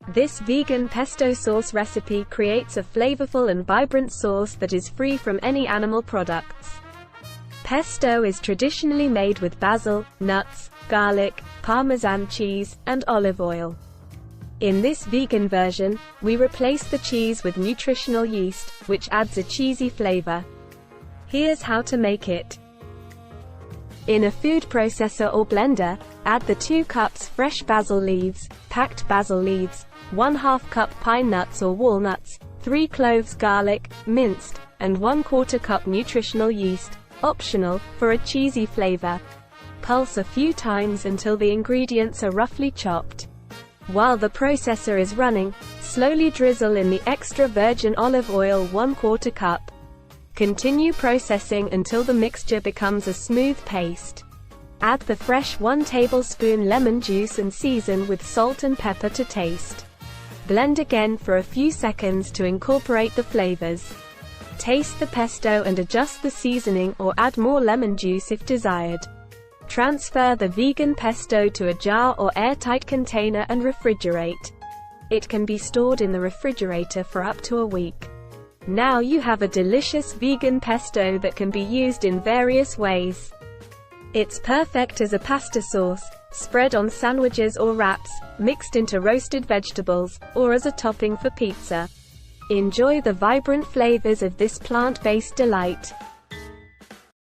This vegan pesto sauce recipe creates a flavorful and vibrant sauce that is free from any animal products. Pesto is traditionally made with basil, nuts, garlic, Parmesan cheese, and olive oil. In this vegan version, we replace the cheese with nutritional yeast, which adds a cheesy flavor. Here's how to make it. In a food processor or blender, add the 2 cups fresh basil leaves, packed basil leaves, 1/2 cup pine nuts or walnuts, 3 cloves garlic, minced, and 1/4 cup nutritional yeast, optional, for a cheesy flavor. Pulse a few times until the ingredients are roughly chopped. While the processor is running, slowly drizzle in the extra virgin olive oil 1/4 cup. Continue processing until the mixture becomes a smooth paste. Add the fresh 1 tablespoon lemon juice and season with salt and pepper to taste. Blend again for a few seconds to incorporate the flavors. Taste the pesto and adjust the seasoning or add more lemon juice if desired. Transfer the vegan pesto to a jar or airtight container and refrigerate. It can be stored in the refrigerator for up to a week. Now you have a delicious vegan pesto that can be used in various ways. It's perfect as a pasta sauce, spread on sandwiches or wraps, mixed into roasted vegetables, or as a topping for pizza. Enjoy the vibrant flavors of this plant-based delight.